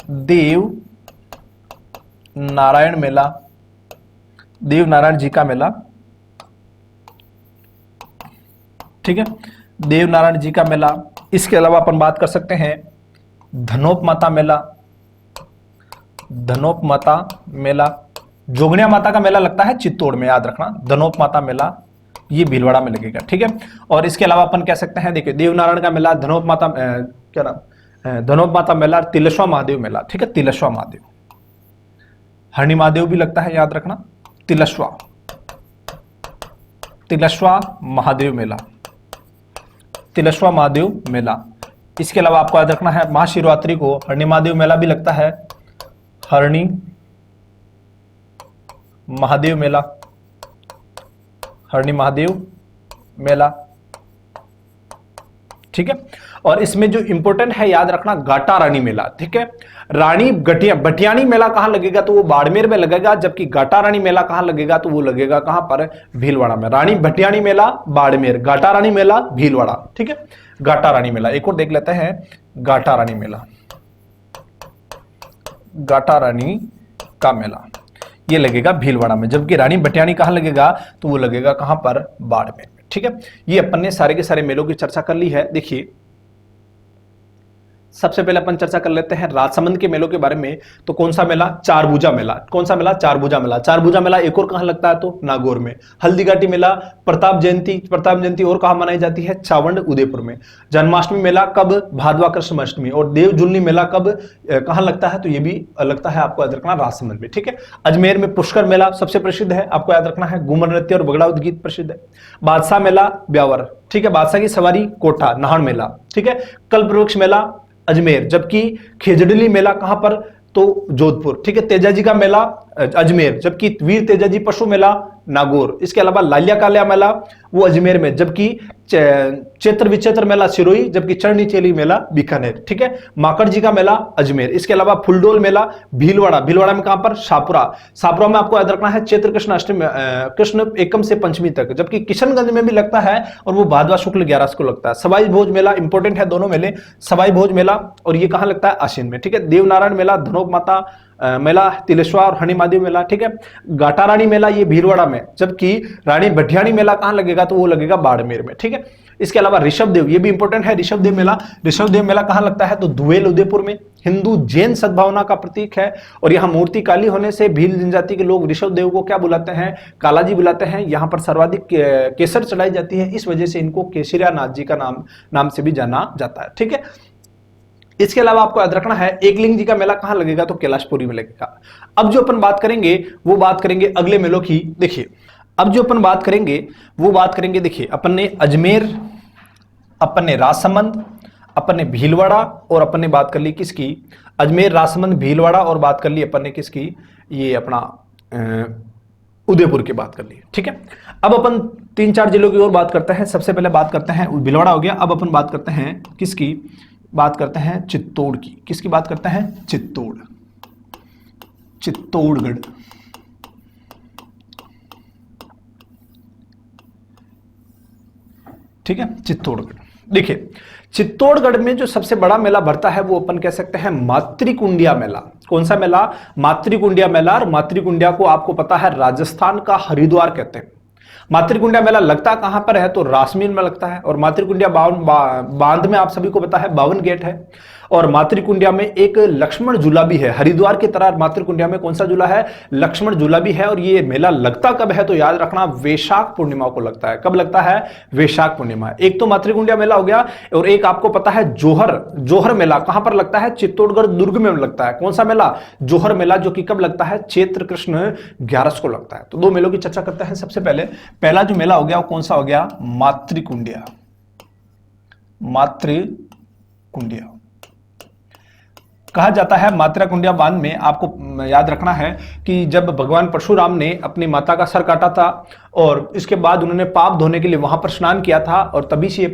देव नारायण मेला, देव नारायण जी का मेला। ठीक है, देव नारायण जी का मेला। इसके अलावा अपन बात कर सकते हैं धनोप माता मेला, धनोप माता मेला। जोगनिया माता का मेला लगता है चित्तौड़ में, याद रखना धनोप माता मेला ये भीलवाड़ा में लगेगा। ठीक है, और इसके अलावा अपन कह सकते हैं, देखिए देवनारायण का मेला, धनोप माता क्या नाम, धनोप माता मेला, तिलेश्वर महादेव मेला। ठीक है, तिलेश्वर महादेव, हरणी महादेव भी लगता है, याद रखना तिलेश्वर, तिलेश्वर महादेव मेला, तिलेश्वर महादेव मेला। इसके अलावा आपको याद रखना है महाशिवरात्रि को हरणी महादेव मेला भी लगता है, हरणी महादेव मेला, हरणी महादेव मेला। ठीक है, और इसमें जो इंपॉर्टेंट है याद रखना गाटा रानी मेला। ठीक है, रानी बटियानी मेला कहां लगेगा, तो वो बाड़मेर में लगेगा, जबकि गाटा रानी मेला कहां लगेगा, तो वो लगेगा कहां पर, भीलवाड़ा में। रानी बटियानी मेला बाड़मेर, गाटा रानी मेला भीलवाड़ा। ठीक है, गाटा रानी मेला एक और देख लेते हैं, गाटा रानी मेला, गाटा रानी का मेला ये लगेगा भीलवाड़ा में, जबकि रानी बटियानी कहां लगेगा, तो वो लगेगा कहां पर, बाड़मेर में। ठीक है, ये अपन ने सारे के सारे मेलों की चर्चा कर ली है। देखिए सबसे पहले अपन चर्चा कर लेते हैं राजसमंद के मेलों के बारे में। तो कौन सा मेला, चारभुजा मेला। कौन सा मेला, चारभुजा मेला। चारभुजा मेला एक और कहां लगता है, तो नागौर में। हल्दीघाटी मेला, प्रताप जयंती और कहां मनाई जाती है, चावंड उदयपुर में। जन्माष्टमी मेला कब, भादवा कृष्ण अष्टमी। और देवजुलनी मेला कब, कहां लगता है, तो ये भी लगता है आपको याद रखना राजसमंद में। ठीक है, अजमेर में पुष्कर मेला सबसे प्रसिद्ध है, आपको याद रखना है, घूमर नृत्य और बगड़ा गीत प्रसिद्ध है। बादशाह मेला ब्यावर। ठीक है, बादशाह की सवारी कोटा, नाहन मेला। ठीक है, कल्पवृक्ष मेला अजमेर, जबकि खेजड़ली मेला कहां पर, तो जोधपुर। ठीक है, तेजाजी का मेला अजमेर, जबकि वीर तेजाजी पशु मेला नागौर। इसके अलावा लालिया कालिया मेला वो अजमेर में, जबकि चैत्र विचैत्र मेला सिरोही, जबकि चरनी चेली मेला बीकानेर। ठीक है, माकड़ जी का मेला अजमेर। इसके अलावा फुलडोल मेला भीलवाड़ा, भीलवाड़ा में कहां पर, शाहपुरा। शाहपुरा में आपको याद रखना है चैत्र कृष्ण अष्टमी, कृष्ण एकम से पंचमी तक, जबकि किशनगंज में भी लगता है और वो भादवा शुक्ल 11 को लगता है। सवाई भोज मेला इंपॉर्टेंट है, दोनों मेले, सवाई भोज मेला और ये कहां लगता है, आश्विन में। ठीक है, देवनारायण मेला, धनोप माता मेला, तिलेश्वर और हरणी महादेव मेला। ठीक है, गाटा रानी मेला ये भीलवाड़ा में, जबकि रानी बटियानी मेला कहां लगेगा, तो वो लगेगा बाड़मेर में। ठीक है, इसके अलावा ऋषभदेव ये भी इंपॉर्टेंट है, ऋषभदेव मेला। ऋषभदेव मेला कहां लगता है, तो धुएल उदयपुर में। हिंदू जैन सद्भावना का प्रतीक है और यहाँ मूर्ति काली होने से भील जनजाति के लोग ऋषभदेव को क्या बुलाते हैं, कालाजी बुलाते हैं। यहाँ पर सर्वाधिक केसर चढ़ाई जाती है, इस वजह से इनको केसरिया नाथ जी का नाम से भी जाना जाता है। ठीक है, इसके अलावा आपको याद रखना है एकलिंग जी का मेला कहां लगेगा, तो कैलाशपुरी में लगेगा। अब जो अपन बात करेंगे वो बात करेंगे अगले मेलों की। देखिए अब जो अपन बात करेंगे वो बात करेंगे, देखिए अपन ने अजमेर, अपन ने राजसमंद, अपन ने भीलवाड़ा और अपन ने बात कर ली किसकी, अजमेर, राजसमंद, भीलवाड़ा और बात कर ली अपन ने किसकी, ये अपना उदयपुर की बात कर ली। ठीक है, अब अपन 3-4 जिलों की और बात करते हैं। सबसे पहले बात करते हैं, भीलवाड़ा हो गया, अब अपन बात करते हैं किसकी, बात करते हैं चित्तौड़ की। किसकी बात करते हैं, चित्तौड़, चित्तौड़गढ़। ठीक है, चित्तौड़गढ़। देखिए चित्तौड़गढ़ में जो सबसे बड़ा मेला भरता है वो अपन कह सकते हैं मातृकुंडिया मेला। कौन सा मेला, मातृकुंडिया मेला। और मातृकुंडिया को आपको पता है राजस्थान का हरिद्वार कहते हैं। मातृकुंडिया मेला लगता कहां पर है, तो रासमीन में लगता है। और मातृकुंडिया बांध में आप सभी को पता है 52 गेट है। और मातृकुंडिया में एक लक्ष्मण झूला भी है, हरिद्वार की तरह मातृकुंडिया में कौन सा झूला है, लक्ष्मण झूला भी है। और ये मेला लगता कब है, तो याद रखना वैशाख पूर्णिमा को लगता है। कब लगता है, वैशाख पूर्णिमा। एक तो मातृकुंडिया मेला हो गया, और एक आपको पता है जोहर मेला कहां पर लगता है, चित्तौड़गढ़ दुर्ग में लगता है। कौन सा मेला, जोहर मेला, जो कि कब लगता है, चैत्र कृष्ण 11 को लगता है। तो 2 मेलों की चर्चा करते हैं। सबसे पहले पहला जो मेला हो गया वो कौन सा हो गया, मातृकुंडिया। मातृकुंडिया कहा जाता है। मातृकुंडिया बांध में आपको याद रखना है कि जब भगवान परशुराम ने अपनी माता का सर काटा था और इसके बाद उन्होंने पाप धोने के लिए वहां पर स्नान किया था, और तभी से ये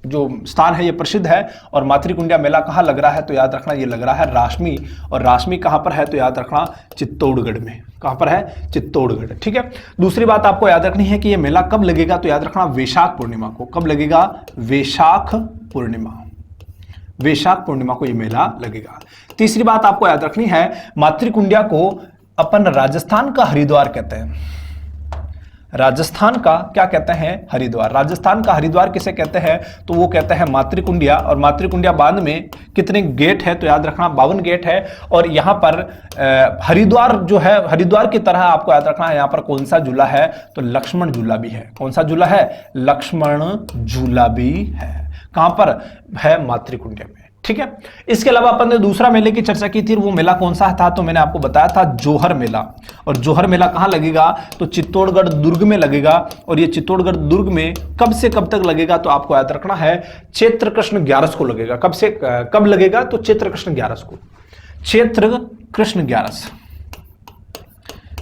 जो स्थान है ये प्रसिद्ध है। और मातृकुंडिया मेला कहाँ लग रहा है, तो याद रखना ये लग रहा है राशमी। और राशमी कहां पर है, तो याद रखना चित्तौड़गढ़ में। कहां पर है, चित्तौड़गढ़। ठीक है, दूसरी बात आपको याद रखनी है कि ये मेला कब लगेगा, तो याद रखना वैशाख पूर्णिमा को। कब लगेगा, वैशाख पूर्णिमा। वैशाख पूर्णिमा को ये मेला लगेगा। तीसरी बात आपको याद रखनी है, मातृकुंडिया को अपन राजस्थान का हरिद्वार कहते हैं। राजस्थान का क्या कहते हैं, हरिद्वार। राजस्थान का हरिद्वार किसे कहते हैं, तो वो कहते हैं मातृकुंडिया। और मातृकुंडिया बांध में कितने गेट है, तो याद रखना 52 गेट है। और यहां पर हरिद्वार जो है, हरिद्वार की तरह आपको याद रखना है यहां पर कौन सा झूला है, तो लक्ष्मण झूला भी है। कौन सा झूला है, लक्ष्मण झूला भी है। कहां पर है, मातृकुंडिया में। ठीक है, इसके अलावा अपन ने दूसरा मेले की चर्चा की थी, वो मेला कौन सा था, तो मैंने आपको बताया था जोहर मेला। और जोहर मेला कहां लगेगा, तो चित्तौड़गढ़ दुर्ग में लगेगा। और ये चित्तौड़गढ़ दुर्ग में कब से कब तक लगेगा, तो आपको याद रखना है चैत्र कृष्ण 11 को लगेगा। कब से कब लगेगा, तो चैत्र कृष्ण 11 को। चैत्र कृष्ण 11,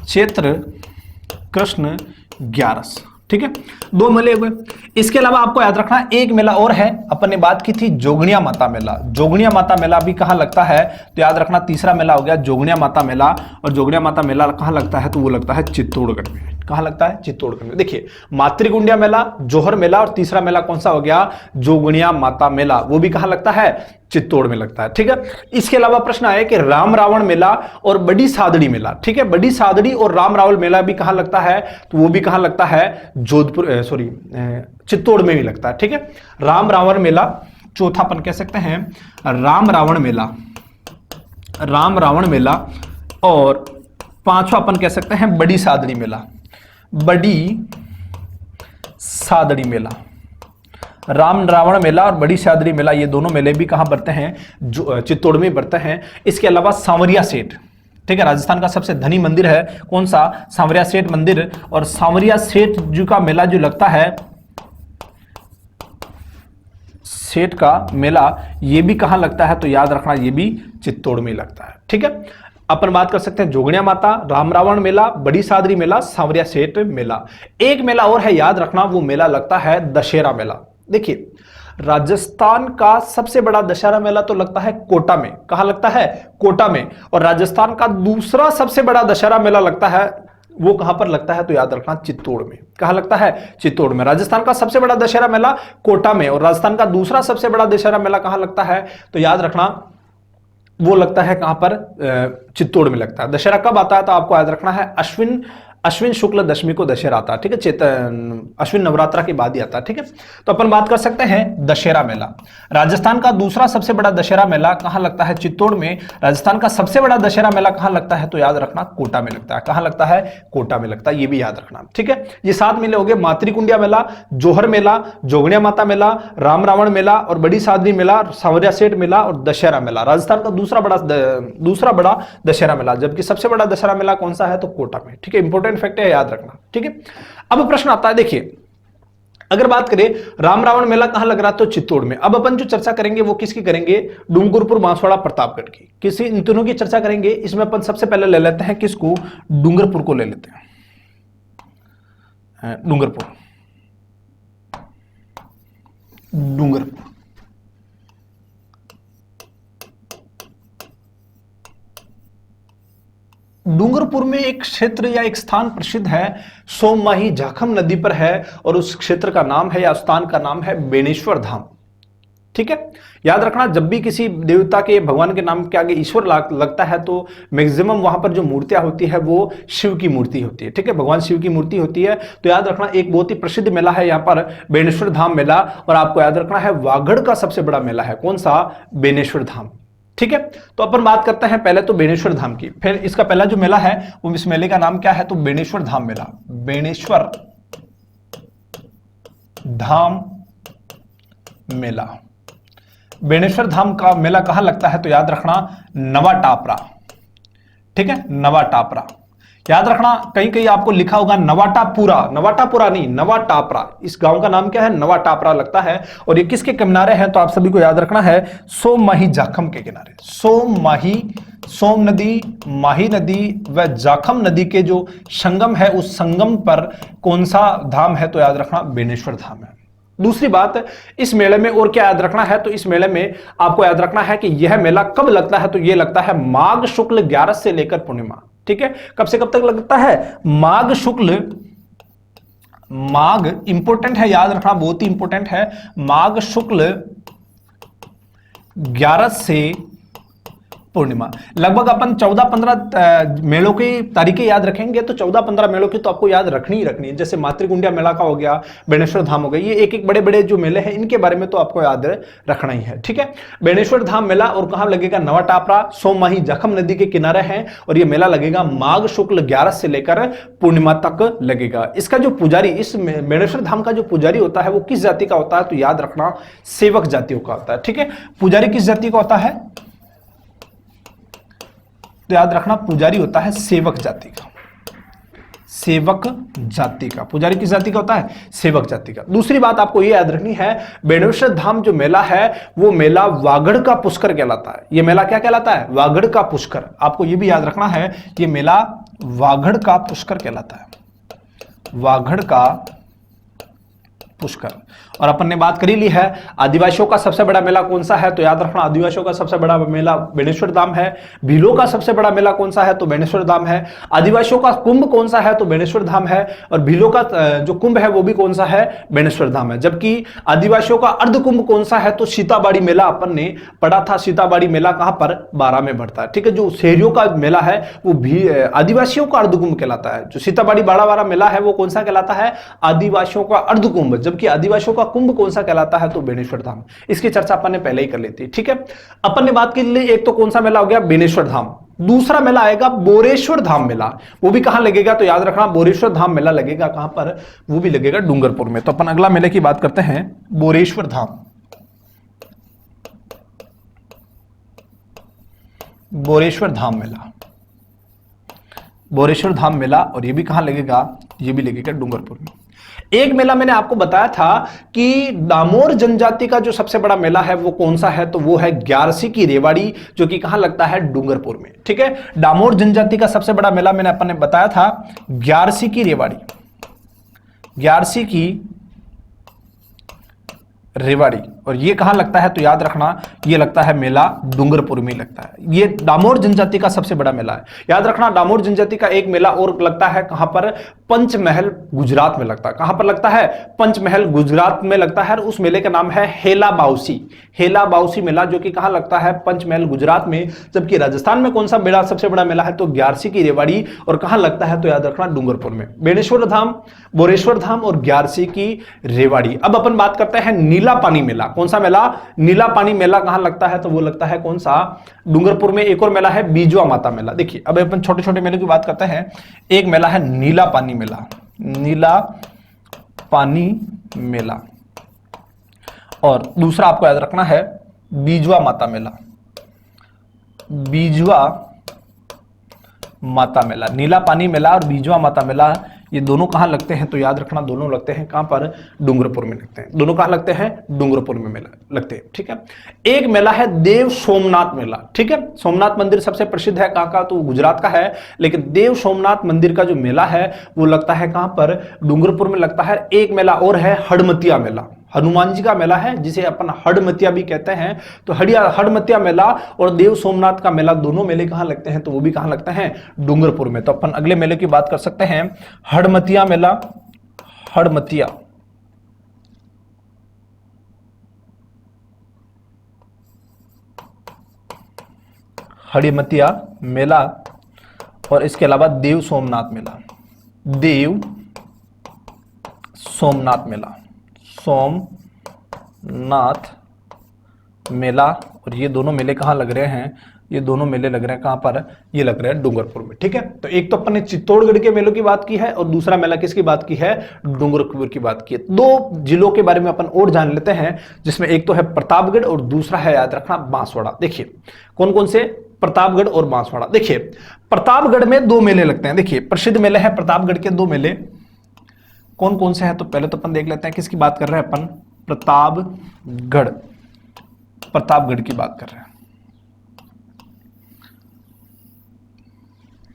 चैत्र कृष्ण 11। ठीक है, 2 मेले हुए। इसके अलावा आपको याद रखना एक मेला और है, अपन ने बात की थी जोगनिया माता मेला। जोगनिया माता मेला भी कहां लगता है, तो याद रखना तीसरा मेला हो गया जोगनिया माता मेला। और जोगनिया माता मेला कहां लगता है, तो वो लगता है चित्तौड़गढ़ में। कहां लगता है, चित्तौड़गढ़ में। देखिए मातृकुंडिया मेला, जोहर मेला, और तीसरा मेला कौन सा हो गया, जोगनिया माता मेला। वो भी कहां लगता है, चित्तौड़ में लगता है। ठीक है, इसके अलावा प्रश्न आया कि राम रावण मेला और बड़ी सादड़ी मेला। ठीक है, बड़ी सादड़ी और राम रावण मेला भी कहां लगता है, तो वो भी कहां लगता है, जोधपुर चित्तौड़ में भी लगता है। ठीक है, राम रावण मेला, चौथा अपन कह सकते हैं राम रावण मेला, राम रावण मेला। और पांचवा अपन कह सकते हैं बड़ी सादड़ी मेला, बड़ी सादड़ी मेला। राम रावण मेला और बड़ी सादड़ी मेला, ये दोनों मेले भी कहां बढ़ते हैं, जो चित्तौड़ में बढ़ते हैं। इसके अलावा सांवरिया सेठ, ठीक है, राजस्थान का सबसे धनी मंदिर है कौन सा, सांवरिया सेठ मंदिर। और सांवरिया सेठ जी का मेला जो लगता है, सेठ का मेला, ये भी कहां लगता है, तो याद रखना ये भी चित्तौड़ में लगता है। ठीक है, अपन बात कर सकते हैं जोगनिया माता, राम रावण मेला, बड़ी सादरी मेला, सांवरिया सेठ मेला। एक मेला और है, याद रखना, वो मेला लगता है दशहरा मेला। देखिए राजस्थान का सबसे बड़ा दशहरा मेला तो लगता है कोटा में। कहां लगता है, कोटा में। और राजस्थान का दूसरा सबसे बड़ा दशहरा मेला लगता है, वो कहां पर लगता है, तो याद रखना चित्तौड़ में। कहां लगता है, चित्तौड़ में। राजस्थान का सबसे बड़ा दशहरा मेला कोटा में, और राजस्थान का दूसरा सबसे बड़ा दशहरा मेला कहां लगता है, तो याद रखना वो लगता है कहां पर, चित्तौड़ में लगता है। दशहरा कब आता है, तो आपको याद रखना है अश्विन शुक्ल दशमी को दशहरा आता है, ठीक है, चेतन अश्विन नवरात्रा के बाद ही आता है, ठीक है। तो अपन बात कर सकते हैं दशहरा मेला। राजस्थान का दूसरा सबसे बड़ा दशहरा मेला कहां लगता है? चित्तौड़ में। राजस्थान का सबसे बड़ा दशहरा मेला कहां लगता है? तो याद रखना कोटा में लगता है। कहां लगता है? कोटा में लगता है, ये भी याद रखना, ठीक है। ये 7 मेले हो गए, मातृकुंडिया मेला, जोहर मेला, जोगणिया माता मेला, राम रावण मेला और बड़ी सादरी मेला, सांवरिया सेठ मेला और दशहरा मेला। राजस्थान का दूसरा बड़ा दशहरा मेला, जबकि सबसे बड़ा दशहरा मेला कौन सा है? तो कोटा में, ठीक है। इंपॉर्टेंट फैक्ट है, याद रखना, ठीक है। अब प्रश्न आता है, देखिए अगर बात करें राम रावण मेला कहां लग रहा है? तो चित्तौड़ में। अब अपन जो चर्चा करेंगे वो किसकी करेंगे? डूंगरपुर, बांसवाड़ा, प्रतापगढ़ की, किसी इन तीनों की चर्चा करेंगे। इसमें अपन सबसे पहले ले लेते हैं किसको? डूंगरपुर को ले लेते हैं। डूंगरपुर, डूंगरपुर में एक क्षेत्र या एक स्थान प्रसिद्ध है, सोममाही जाखम नदी पर है, और उस क्षेत्र का नाम है या स्थान का नाम है बेणेश्वर धाम, ठीक है। याद रखना, जब भी किसी देवता के, भगवान के नाम के आगे ईश्वर लगता है तो मैक्सिमम वहां पर जो मूर्तियां होती है वो शिव की मूर्ति होती है, ठीक है, भगवान शिव की मूर्ति होती है। तो याद रखना, एक बहुत ही प्रसिद्ध मेला है यहाँ पर बेणेश्वर धाम मेला, और आपको याद रखना है वागड़ का सबसे बड़ा मेला है, कौन सा? बेणेश्वर धाम, ठीक है। तो अपन बात करते हैं पहले तो बेणेश्वर धाम की, फिर इसका पहला जो मेला है वो, इस मेले का नाम क्या है? तो बेणेश्वर धाम मेला। बेणेश्वर धाम मेला, बेणेश्वर धाम का मेला कहां लगता है? तो याद रखना नवा टापरा, ठीक है, नवा टापरा। याद रखना, कहीं कहीं आपको लिखा होगा नवाटापुरा, नवाटापुरा नहीं, नवा टापरा। इस गांव का नाम क्या है? नवा टापरा लगता है। और ये किसके किनारे है? तो आप सभी को याद रखना है सोममाही जाखम के किनारे। सोम नदी, माही नदी व जाखम नदी के जो संगम है, उस संगम पर कौन सा धाम है? तो याद रखना बेणेश्वर धाम है। दूसरी बात, इस मेले में और क्या याद रखना है? तो इस मेले में आपको याद रखना है कि यह मेला कब लगता है? तो यह लगता है माघ शुक्ल 11 से लेकर पूर्णिमा, ठीक है। कब से कब तक लगता है? माघ शुक्ल, माघ इंपॉर्टेंट है, याद रखना, बहुत ही इंपॉर्टेंट है। माघ शुक्ल 11 से पूर्णिमा। लगभग अपन 14-15 मेलों की तारीखें याद रखेंगे, तो 14-15 मेलों की तो आपको याद रखनी ही रखनी है। जैसे मातृकुंडिया मेला का हो गया, बेणेश्वर धाम हो गया, ये एक एक बड़े बड़े जो मेले हैं इनके बारे में तो आपको याद रखना ही है, ठीक है। बेणेश्वर धाम मेला और कहां लगेगा? नवा टापरा, सोममाही जाखम नदी के किनारे है, और ये मेला लगेगा माघ शुक्ल 11 से लेकर पूर्णिमा तक लगेगा। इसका जो पुजारी, इस बेणेश्वर धाम का जो पुजारी होता है वो किस जाति का होता है? तो याद रखना सेवक जातियों का होता है, ठीक है। पुजारी किस जाति का होता है? तो याद रखना पुजारी होता है सेवक जाति का, सेवक जाति का। पुजारी किस जाति का होता है? सेवक जाति का। दूसरी बात आपको यह याद रखनी है, बेणेश्वर धाम जो मेला है वो मेला वागड़ का पुष्कर कहलाता है। यह मेला क्या कहलाता है? वागड़ का पुष्कर। आपको यह भी याद रखना है, यह मेला वागड़ का पुष्कर कहलाता है, वागड़ का पुष्कर। और अपन ने बात करी ली है आदिवासियों का सबसे बड़ा मेला कौन सा है? तो याद रखना आदिवासियों का सबसे बड़ा मेला बेणेश्वर धाम है। भीलों का सबसे बड़ा मेला कौन सा है? तो बेणेश्वर धाम है। आदिवासियों का कुंभ कौन सा है? तो बेणेश्वर धाम है। और भीलों का जो कुंभ है वो भी कौन सा है? बेणेश्वर धाम है। जबकि आदिवासियों का अर्ध कुंभ कौन सा है? तो सीताबाड़ी मेला अपन ने पढ़ा था। सीताबाड़ी मेला कहां पर? बारां में बढ़ता है, ठीक है। जो शहरियों का मेला है वो भी आदिवासियों का अर्ध कुंभ कहलाता है। जो सीताबाड़ी बाड़ा वाला मेला है वो कौन सा कहलाता है? आदिवासियों का अर्ध कुंभ। जबकि आदिवासियों का कुंभ कौन सा कहलाता है? तो बेणेश्वर धाम। इसकी चर्चा अपन ने पहले ही कर ली थी, ठीक है। अपन ने बात की ली, एक तो कौन सा मेला हो गया? बेणेश्वर धाम। दूसरा मेला आएगा बोरेश्वर धाम मेला। वो भी कहां लगेगा? तो याद रखना बोरेश्वर धाम मेला लगेगा कहां पर? वो भी लगेगा डूंगरपुर में। तो अपन अगला मेले की बात करते हैं, बोरेश्वर धाम। बोरेश्वर धाम मेला, बोरेश्वर धाम मेला। और ये भी कहां लगेगा? ये भी लगेगा डूंगरपुर में। एक मेला मैंने आपको बताया था कि दामोर जनजाति का जो सबसे बड़ा मेला है वो कौन सा है? तो वो है ग्यारसी की रेवाड़ी, जो कि कहां लगता है? डूंगरपुर में, ठीक है। दामोर जनजाति का सबसे बड़ा मेला मैंने अपन ने बताया था ग्यारसी की रेवाड़ी, ग्यारसी की रेवाड़ी। और ये कहाँ लगता है तो याद रखना ये लगता है मेला डूंगरपुर में लगता है। ये डामोर जनजाति का सबसे बड़ा मेला है। याद रखना डामोर जनजाति का एक मेला और लगता है कहां पर, पंचमहल गुजरात में लगता है। कहां पर लगता है, पंचमहल गुजरात में लगता है। उस मेले का नाम है हेला बाउसी, हेला बाउसी मेला, जो कि कहां लगता है, पंचमहल गुजरात में। जबकि राजस्थान में कौन सा मेला सबसे बड़ा मेला है तो ग्यारसी की रेवाड़ी, और कहां लगता है तो याद रखना डूंगरपुर में। बेणेश्वर धाम, बोरेश्वर धाम और ग्यारसी की रेवाड़ी। अब अपन बात करते हैं नीला पानी मेला। कौन सा मेला, नीला पानी मेला कहां लगता है तो वो लगता है कौन सा, डूंगरपुर में। एक और मेला है बीजवा माता मेला। देखिए अब अपन छोटे छोटे मेले की बात करते हैं। एक मेला है नीला पानी मेला, नीला पानी मेला, और दूसरा आपको याद रखना है बीजवा माता मेला, बीजवा माता मेला। नीला पानी मेला और बीजवा माता मेला ये दोनों कहां लगते हैं तो याद रखना दोनों लगते हैं कहां पर, डूंगरपुर में लगते हैं। दोनों कहां लगते हैं, डूंगरपुर में मेला लगते हैं। ठीक है। एक मेला है देव सोमनाथ मेला। ठीक है, सोमनाथ मंदिर सबसे प्रसिद्ध है कहां का तो गुजरात का है, लेकिन देव सोमनाथ मंदिर का जो मेला है वो लगता है कहां पर, डूंगरपुर में लगता है। एक मेला और है हडमतिया मेला, हनुमान जी का मेला है जिसे अपन हडमतिया भी कहते हैं। तो हडमतिया मेला और देव सोमनाथ का मेला, दोनों मेले कहां लगते हैं तो वो भी कहां लगते हैं, डूंगरपुर में। तो अपन अगले मेले की बात कर सकते हैं, हडमतिया मेला, हडमतिया, हडमतिया मेला, और इसके अलावा देव सोमनाथ मेला, देव सोमनाथ मेला, सोमनाथ मेला। और ये दोनों मेले कहां लग रहे हैं, ये दोनों मेले लग रहे हैं कहां पर, ये लग रहे हैं डूंगरपुर में। ठीक है, तो एक तो अपन ने चित्तौड़गढ़ के मेलों की बात की है और दूसरा मेला किसकी बात की है, डूंगरपुर की बात की है। दो जिलों के बारे में अपन और जान लेते हैं, जिसमें एक तो है प्रतापगढ़ और दूसरा है याद रखना बांसवाड़ा। देखिए कौन कौन से, प्रतापगढ़ और बांसवाड़ा। देखिए प्रतापगढ़ में दो मेले लगते हैं। देखिए प्रसिद्ध मेले हैं प्रतापगढ़ के दो मेले, कौन कौन से हैं तो पहले तो अपन देख लेते हैं किसकी बात कर रहे हैं अपन, प्रतापगढ़, प्रतापगढ़ की बात कर रहे हैं।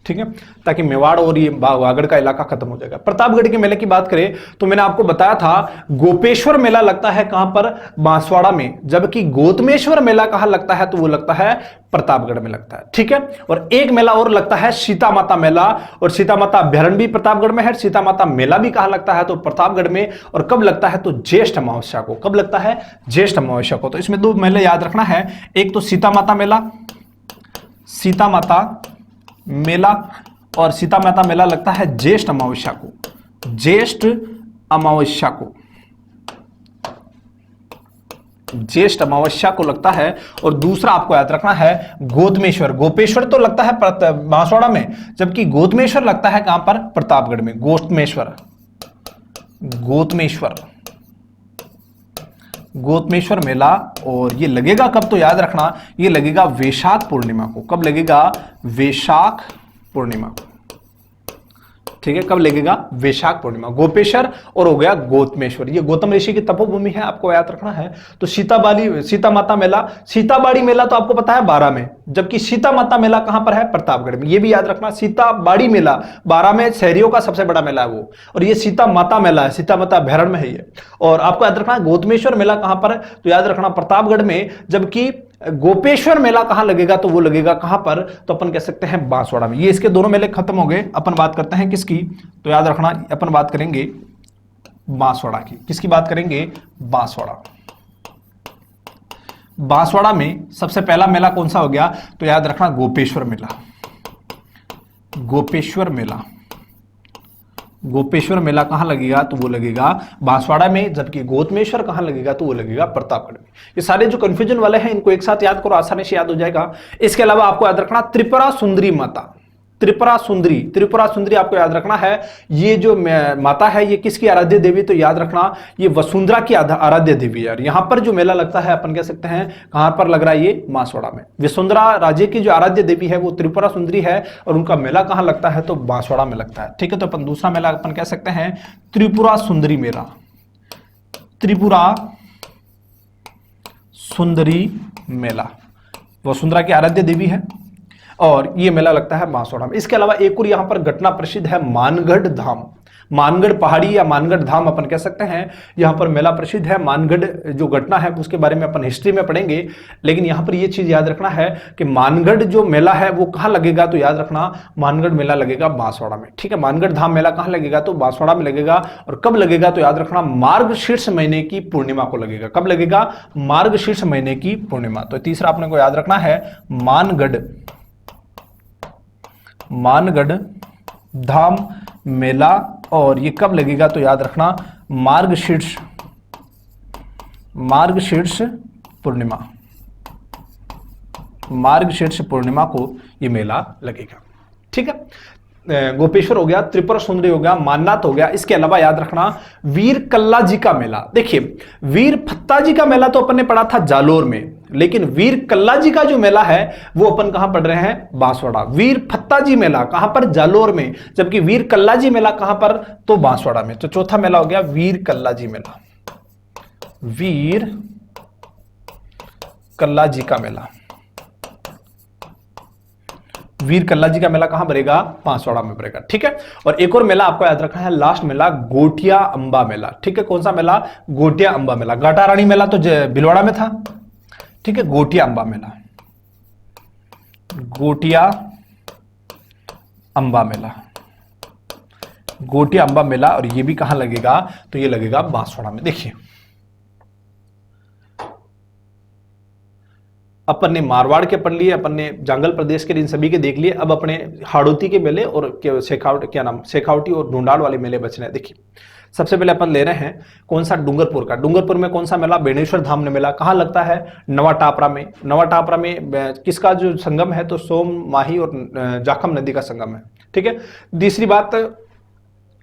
ठीक है, ताकि मेवाड़ और ये वागड़ का इलाका खत्म हो जाएगा। प्रतापगढ़ के मेले की बात करें तो मैंने आपको बताया था गोपेश्वर मेला लगता है कहां पर, बांसवाड़ा में, जबकि गौतमेश्वर मेला कहां लगता है तो वो लगता है प्रतापगढ़ में लगता है। ठीक है, और एक मेला और लगता है सीता माता मेला, और सीता माता अभ्यारण्य भी प्रतापगढ़ में है। सीता माता मेला भी कहां लगता है तो प्रतापगढ़ में, और कब लगता है तो ज्येष्ठ अमावस्या को। कब लगता है, ज्येष्ठ अमावस्या को। तो इसमें दो मेले याद रखना है, एक तो सीता माता मेला, सीता माता मेला, और सीता माता मेला लगता है ज्येष्ठ अमावस्या को, ज्येष्ठ अमावस्या को, ज्येष्ठ अमावस्या को लगता है। और दूसरा आपको याद रखना है गौतमेश्वर, गोपेश्वर तो लगता है बांसवाड़ा में, जबकि गौतमेश्वर लगता है कहां पर, प्रतापगढ़ में। गौतमेश्वर, गौतमेश्वर, गौतमेश्वर मेला, और ये लगेगा कब तो याद रखना, ये लगेगा वैशाख पूर्णिमा को। कब लगेगा, वैशाख पूर्णिमा को। ठीक है, कब लगेगा, वैशाख पूर्णिमा। गोपेश्वर और हो गया गौतमेश्वर, ये गौतम ऋषि की तपोभूमि है, आपको याद रखना है। तो सीता माता मेला, सीताबाड़ी मेला तो आपको पता है 12 में, जबकि सीता माता मेला कहां पर है, प्रतापगढ़ में। ये भी याद रखना, सीताबाड़ी मेला 12 में शहरियों का सबसे बड़ा मेला है वो, और ये सीता माता मेला है, सीता माता अभ्यारण्य में है ये। और आपको याद रखना गौतमेश्वर मेला कहां पर है तो याद रखना प्रतापगढ़ में, जबकि गोपेश्वर मेला कहां लगेगा तो वो लगेगा कहां पर, तो अपन कह सकते हैं बांसवाड़ा में। ये इसके दोनों मेले खत्म हो गए। अपन बात करते हैं किसकी, तो याद रखना अपन बात करेंगे बांसवाड़ा की। किसकी बात करेंगे, बांसवाड़ा। बांसवाड़ा में सबसे पहला मेला कौन सा हो गया तो याद रखना गोपेश्वर मेला, गोपेश्वर मेला। गोपेश्वर मेला कहां लगेगा तो वो लगेगा बांसवाड़ा में, जबकि गौतमेश्वर कहां लगेगा तो वो लगेगा प्रतापगढ़ में। ये सारे जो कंफ्यूजन वाले हैं इनको एक साथ याद करो, आसानी से याद हो जाएगा। इसके अलावा आपको याद रखना त्रिपुरा सुंदरी माता, त्रिपुरा सुंदरी, त्रिपुरा सुंदरी आपको याद रखना है। ये जो माता है ये किसकी आराध्य देवी तो याद रखना ये वसुंधरा की आराध्य देवी है। यहां पर जो मेला लगता है अपन कह सकते हैं कहां पर लग रहा है, ये बांसवाड़ा में। वसुंधरा राज्य की जो आराध्य देवी है वो त्रिपुरा सुंदरी है, और उनका मेला कहां लगता है तो बांसवाड़ा में लगता है। ठीक है, तो अपन दूसरा मेला अपन कह सकते हैं त्रिपुरा सुंदरी मेला, त्रिपुरा सुंदरी मेला। वसुंधरा की आराध्य देवी है और ये मेला लगता है बांसवाड़ा में। इसके अलावा एक और यहां पर घटना प्रसिद्ध है मानगढ़ धाम, मानगढ़ पहाड़ी या मानगढ़ धाम अपन कह सकते हैं, यहाँ पर मेला प्रसिद्ध है। मानगढ़ जो घटना है उसके बारे में अपन हिस्ट्री में पढ़ेंगे, लेकिन यहाँ पर ये चीज याद रखना है कि मानगढ़ जो मेला है वो कहाँ लगेगा, तो याद रखना मानगढ़ मेला लगेगा बांसवाड़ा में। ठीक है, मानगढ़ धाम मेला कहाँ लगेगा, तो बांसवाड़ा में लगेगा। और कब लगेगा, तो याद रखना मार्गशीर्ष महीने की पूर्णिमा को लगेगा। कब लगेगा, मार्गशीर्ष महीने की पूर्णिमा। तो तीसरा अपने को याद रखना है मानगढ़ धाम मेला, और ये कब लगेगा, तो याद रखना मार्गशीर्ष पूर्णिमा, मार्गशीर्ष पूर्णिमा को ये मेला लगेगा। ठीक है, गोपेश्वर हो गया, त्रिपुरा सुंदरी हो गया, माननाथ हो गया। इसके अलावा याद रखना वीर कल्ला जी का मेला। देखिए, वीर फत्ता जी का मेला तो अपन ने पढ़ा था जालोर में, लेकिन वीर कल्ला जी का जो मेला है वो अपन कहां पढ़ रहे हैं, बांसवाड़ा। वीर फत्ता जी मेला कहां पर, जालोर में, जबकि वीर कल्ला जी मेला कहां पर, तो बांसवाड़ा में। तो चौथा मेला हो गया वीर कल्ला जी मेला, वीर कल्ला जी का मेला। वीर कल्ला जी का मेला कहां भरेगा, बांसवाड़ा में भरेगा। ठीक है, और एक और मेला आपको याद रखना है, लास्ट मेला गोटिया अंबा मेला। ठीक है, कौन सा मेला, गोटिया अंबा मेला। घाटा रानी मेला तो भिलवाड़ा में था। ठीक है, गोटिया अंबा मेला, गोटिया अंबा मेला, गोटिया अंबा मेला। और ये भी कहां लगेगा, तो ये लगेगा बांसवाड़ा में। देखिए, अपन ने मारवाड़ के पढ़ लिए, अपन ने जंगल प्रदेश के इन सभी के देख लिए। अब अपने हाड़ौती के मेले और शेखावटी और ढूंढाड़ वाले मेले बच रहे हैं। देखिए, सबसे पहले अपन ले रहे हैं कौन सा, डूंगरपुर का। डूंगरपुर में कौन सा मेला, बेणेश्वर धाम मेला। कहां लगता है, नवा टापरा में। नवा टापरा में किसका जो संगम है, तो सोम, माही और जाखम नदी का संगम है। ठीक है, तीसरी बात,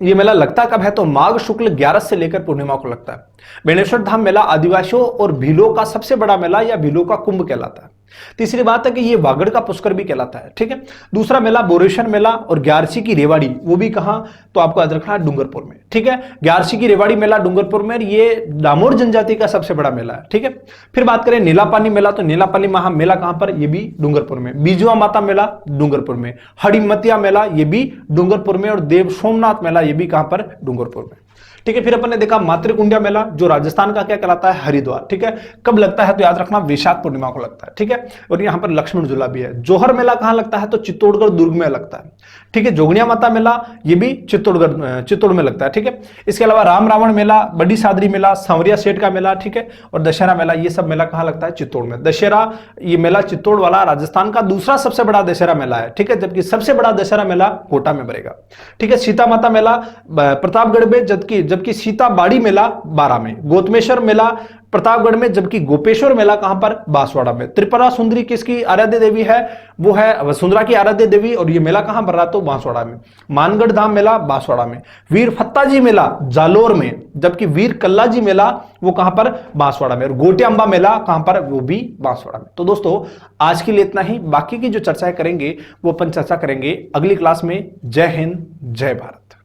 ये मेला लगता कब है, तो माघ शुक्ल 11 से लेकर पूर्णिमा को लगता है। बेणेश्वर धाम मेला आदिवासियों और भीलों का सबसे बड़ा मेला या भीलों का कुंभ कहलाता है। तीसरी बात है कि ये वागड़ का पुष्कर भी कहलाता है। ठीक है, दूसरा मेला बोरेश्वर मेला और ग्यारसी की रेवाड़ी, वो भी कहां, तो आपको याद रखना है डूंगरपुर में। ठीक है, ग्यारसी की रेवाड़ी मेला डूंगरपुर में, ये डामोर जनजाति का सबसे बड़ा मेला है। ठीक है, फिर बात करें नीलापानी मेला, तो नीलापानी मेला कहां पर, ये भी डूंगरपुर में। बीजुआ माता मेला डूंगरपुर में। हड़ीमतिया मेला ये भी डूंगरपुर में। और देव सोमनाथ मेला ये भी कहां पर, डूंगरपुर में। ठीक है, फिर अपन ने देखा मातृकुंडिया मेला, जो राजस्थान का क्या कहलाता है, हरिद्वार। ठीक है, कब लगता है, तो याद रखना वैशाख पूर्णिमा को लगता है। ठीक है, और यहां पर लक्ष्मण झूला भी है। जोहर मेला कहां लगता है, तो चित्तौड़गढ़ दुर्ग में लगता है। ठीक है, जोगनिया माता मेला ये भी चित्तौड़ में लगता है। ठीक है, इसके अलावा राम रावण मेला, बड़ी सादरी मेला, सांवरिया सेठ का मेला। ठीक है, और दशहरा मेला, ये सब मेला कहां लगता है, चित्तौड़ में। दशहरा ये मेला चित्तौड़ वाला राजस्थान का दूसरा सबसे बड़ा दशहरा मेला है। ठीक है, जबकि सबसे बड़ा दशहरा मेला कोटा में भरेगा। ठीक है, सीता माता मेला प्रतापगढ़ में, जबकि सीता बाड़ी मेला बारा में। गोतमेश्वर मेला प्रतापगढ़ में, जबकि गोपेश्वर मेला कहां पर, बांसवाड़ा में। त्रिपुरा सुंदरी किसकी आराध्य देवी है, वो है वसुंधरा की आराध्य देवी, और ये मेला कहां पर रहा, तो बांसवाड़ा में। मानगढ़ धाम मेला बांसवाड़ा में। वीर फत्ता जी मेला जालोर में, जबकि वीर कल्ला जी मेला वो कहां पर, बांसवाड़ा में। और गोटिया अंबा मेला कहां पर, वो भी बांसवाड़ा में। तो दोस्तों, आज के लिए इतना ही। बाकी की जो चर्चाएं करेंगे वो अपन चर्चा करेंगे अगली क्लास में। जय हिंद, जय भारत।